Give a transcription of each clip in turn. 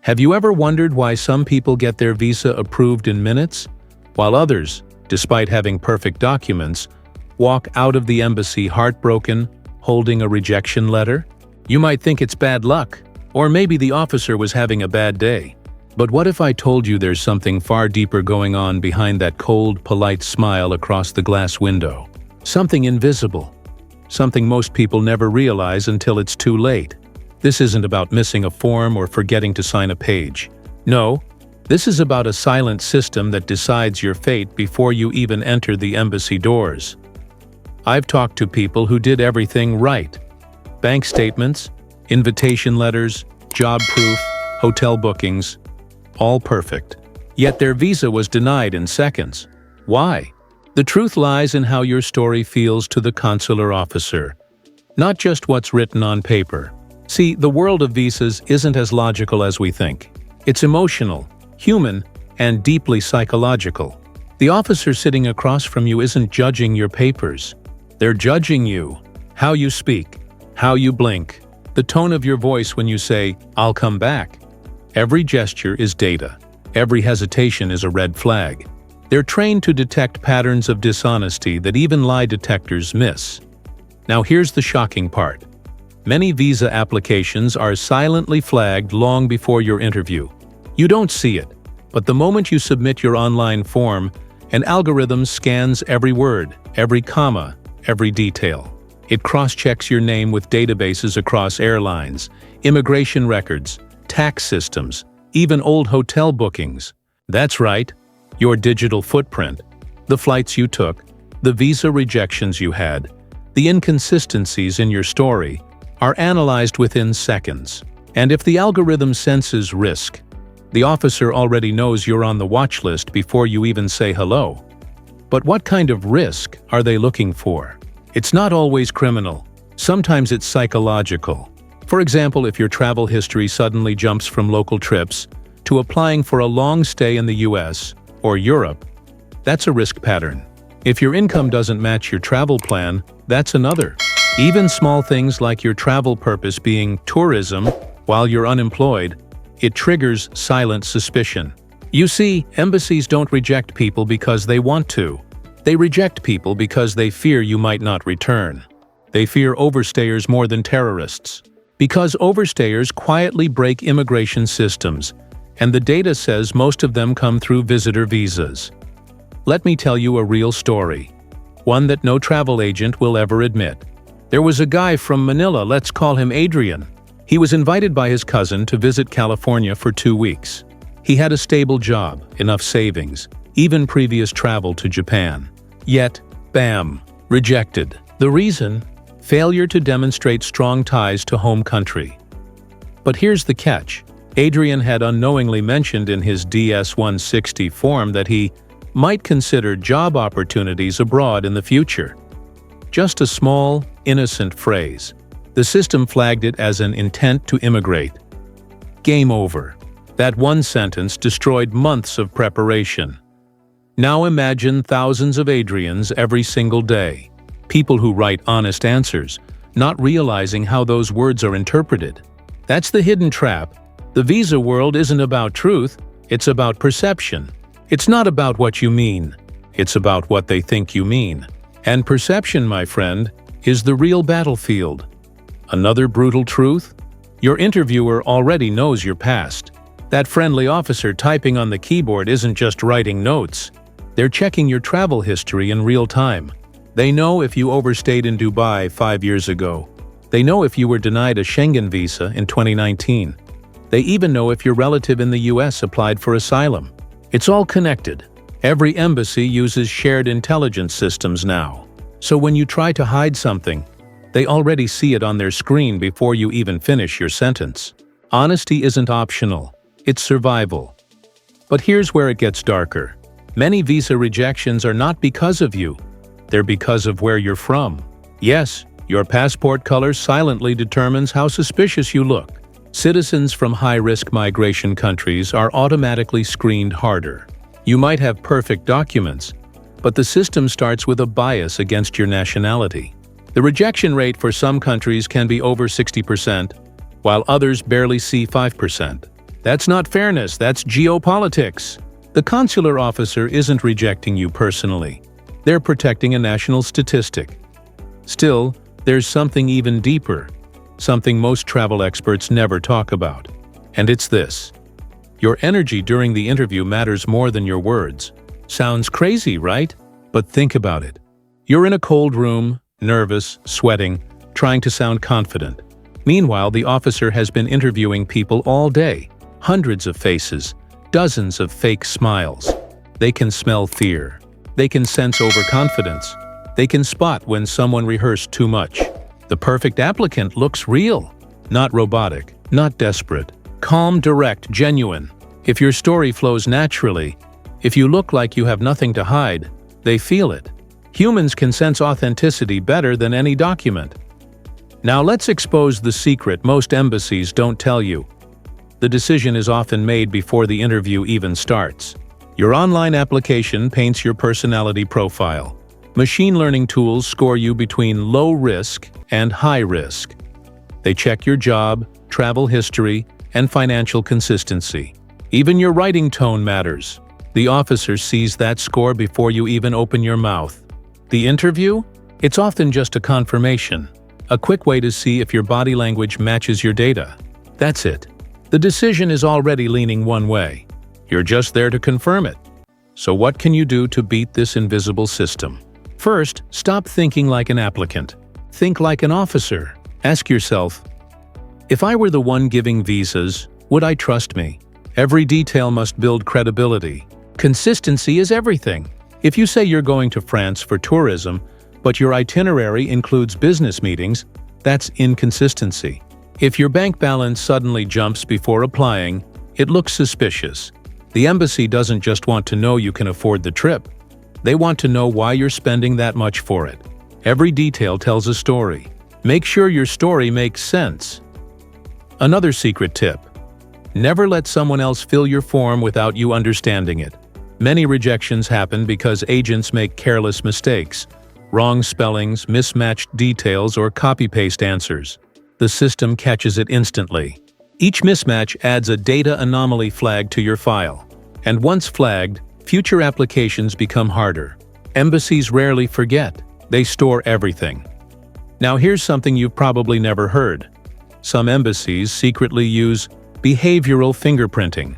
Have you ever wondered why some people get their visa approved in minutes, while others, despite having perfect documents, walk out of the embassy heartbroken, holding a rejection letter? You might think it's bad luck, or maybe the officer was having a bad day. But what if I told you there's something far deeper going on behind that cold, polite smile across the glass window? Something invisible. Something most people never realize until it's too late. This isn't about missing a form or forgetting to sign a page. No, this is about a silent system that decides your fate before you even enter the embassy doors. I've talked to people who did everything right. Bank statements, invitation letters, job proof, hotel bookings, all perfect. Yet their visa was denied in seconds. Why? The truth lies in how your story feels to the consular officer, not just what's written on paper. See, the world of visas isn't as logical as we think. It's emotional, human, and deeply psychological. The officer sitting across from you isn't judging your papers. They're judging you, how you speak, how you blink, the tone of your voice when you say, "I'll come back." Every gesture is data. Every hesitation is a red flag. They're trained to detect patterns of dishonesty that even lie detectors miss. Now here's the shocking part. Many visa applications are silently flagged long before your interview. You don't see it, but the moment you submit your online form, an algorithm scans every word, every comma, every detail. It cross-checks your name with databases across airlines, immigration records, tax systems, even old hotel bookings. That's right, your digital footprint, the flights you took, the visa rejections you had, the inconsistencies in your story, are analyzed within seconds. And if the algorithm senses risk, the officer already knows you're on the watch list before you even say hello. But what kind of risk are they looking for? It's not always criminal. Sometimes it's psychological. For example, if your travel history suddenly jumps from local trips to applying for a long stay in the US or Europe, that's a risk pattern. If your income doesn't match your travel plan, that's another. Even small things like your travel purpose being tourism while you're unemployed, it triggers silent suspicion. You see, embassies don't reject people because they want to. They reject people because they fear you might not return. They fear overstayers more than terrorists. Because overstayers quietly break immigration systems, and the data says most of them come through visitor visas. Let me tell you a real story, one that no travel agent will ever admit. There was a guy from Manila, let's call him Adrian. He was invited by his cousin to visit California for 2 weeks. He had a stable job, enough savings, even previous travel to Japan. Yet, bam, rejected. The reason? Failure to demonstrate strong ties to home country. But here's the catch. Adrian had unknowingly mentioned in his DS-160 form that he might consider job opportunities abroad in the future. Just a small, innocent phrase. The system flagged it as an intent to immigrate. Game over. That one sentence destroyed months of preparation. Now imagine thousands of Adrians every single day. People who write honest answers, not realizing how those words are interpreted. That's the hidden trap. The visa world isn't about truth, it's about perception. It's not about what you mean, it's about what they think you mean. And perception, my friend, is the real battlefield. Another brutal truth? Your interviewer already knows your past. That friendly officer typing on the keyboard isn't just writing notes. They're checking your travel history in real time. They know if you overstayed in Dubai 5 years ago. They know if you were denied a Schengen visa in 2019. They even know if your relative in the US applied for asylum. It's all connected. Every embassy uses shared intelligence systems now. So when you try to hide something, they already see it on their screen before you even finish your sentence. Honesty isn't optional, it's survival. But here's where it gets darker. Many visa rejections are not because of you. They're because of where you're from. Yes, your passport color silently determines how suspicious you look. Citizens from high-risk migration countries are automatically screened harder. You might have perfect documents, but the system starts with a bias against your nationality. The rejection rate for some countries can be over 60%, while others barely see 5%. That's not fairness, that's geopolitics. The consular officer isn't rejecting you personally. They're protecting a national statistic. Still, there's something even deeper, something most travel experts never talk about. And it's this. Your energy during the interview matters more than your words. Sounds crazy, right? But think about it. You're in a cold room, nervous, sweating, trying to sound confident. Meanwhile, the officer has been interviewing people all day. Hundreds of faces, dozens of fake smiles. They can smell fear. They can sense overconfidence. They can spot when someone rehearsed too much. The perfect applicant looks real, not robotic, not desperate. Calm, direct, genuine. If your story flows naturally, if you look like you have nothing to hide, they feel it. Humans can sense authenticity better than any document. Now let's expose the secret most embassies don't tell you. The decision is often made before the interview even starts. Your online application paints your personality profile. Machine learning tools score you between low risk and high risk. They check your job, travel history, and financial consistency. Even your writing tone matters. The officer sees that score before you even open your mouth. The interview? It's often just a confirmation, a quick way to see if your body language matches your data. That's it. The decision is already leaning one way. You're just there to confirm it. So what can you do to beat this invisible system? First, stop thinking like an applicant. Think like an officer. Ask yourself, if I were the one giving visas, would I trust me? Every detail must build credibility. Consistency is everything. If you say you're going to France for tourism, but your itinerary includes business meetings, that's inconsistency. If your bank balance suddenly jumps before applying, it looks suspicious. The embassy doesn't just want to know you can afford the trip. They want to know why you're spending that much for it. Every detail tells a story. Make sure your story makes sense. Another secret tip. Never let someone else fill your form without you understanding it. Many rejections happen because agents make careless mistakes, wrong spellings, mismatched details, or copy-paste answers. The system catches it instantly. Each mismatch adds a data anomaly flag to your file. And once flagged, future applications become harder. Embassies rarely forget. They store everything. Now here's something you've probably never heard. Some embassies secretly use behavioral fingerprinting.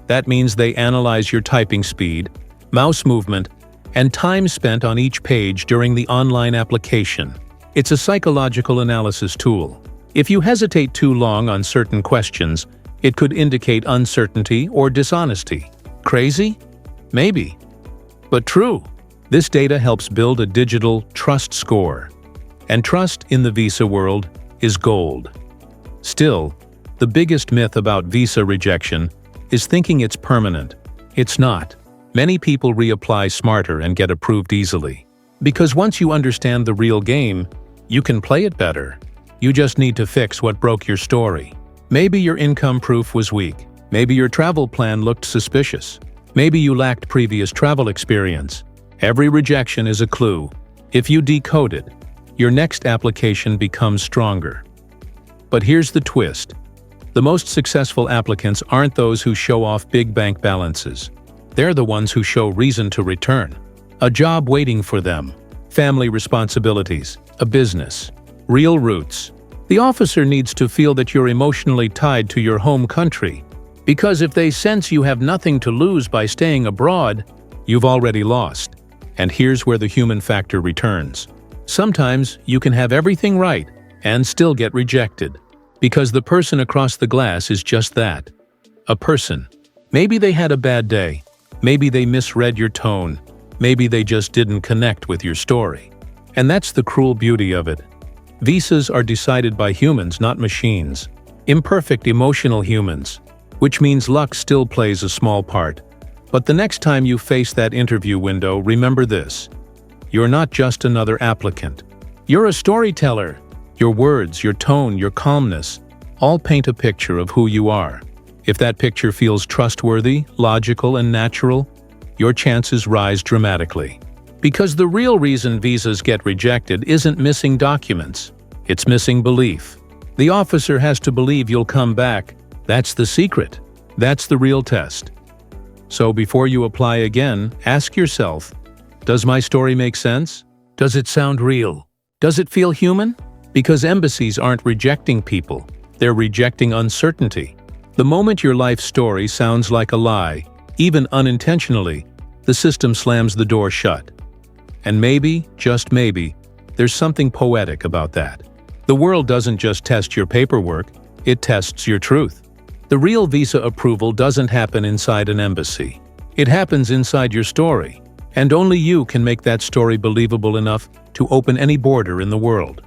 That means they analyze your typing speed, mouse movement, and time spent on each page during the online application. It's a psychological analysis tool. If you hesitate too long on certain questions, it could indicate uncertainty or dishonesty. Crazy? Maybe. But true. This data helps build a digital trust score. And trust in the visa world is gold. Still, the biggest myth about visa rejection is thinking it's permanent. It's not. Many people reapply smarter and get approved easily. Because once you understand the real game, you can play it better. You just need to fix what broke your story. Maybe your income proof was weak. Maybe your travel plan looked suspicious. Maybe you lacked previous travel experience. Every rejection is a clue. If you decode it, your next application becomes stronger. But here's the twist. The most successful applicants aren't those who show off big bank balances. They're the ones who show reason to return. A job waiting for them, family responsibilities, a business, real roots. The officer needs to feel that you're emotionally tied to your home country. Because if they sense you have nothing to lose by staying abroad, you've already lost. And here's where the human factor returns. Sometimes you can have everything right and still get rejected. Because the person across the glass is just that. A person. Maybe they had a bad day. Maybe they misread your tone. Maybe they just didn't connect with your story. And that's the cruel beauty of it. Visas are decided by humans, not machines. Imperfect, emotional humans. Which means luck still plays a small part. But the next time you face that interview window, remember this. You're not just another applicant. You're a storyteller. Your words, your tone, your calmness, all paint a picture of who you are. If that picture feels trustworthy, logical, and natural, your chances rise dramatically. Because the real reason visas get rejected isn't missing documents. It's missing belief. The officer has to believe you'll come back. That's the secret. That's the real test. So before you apply again, ask yourself, does my story make sense? Does it sound real? Does it feel human? Because embassies aren't rejecting people, they're rejecting uncertainty. The moment your life story sounds like a lie, even unintentionally, the system slams the door shut. And maybe, just maybe, there's something poetic about that. The world doesn't just test your paperwork, it tests your truth. The real visa approval doesn't happen inside an embassy. It happens inside your story, and only you can make that story believable enough to open any border in the world.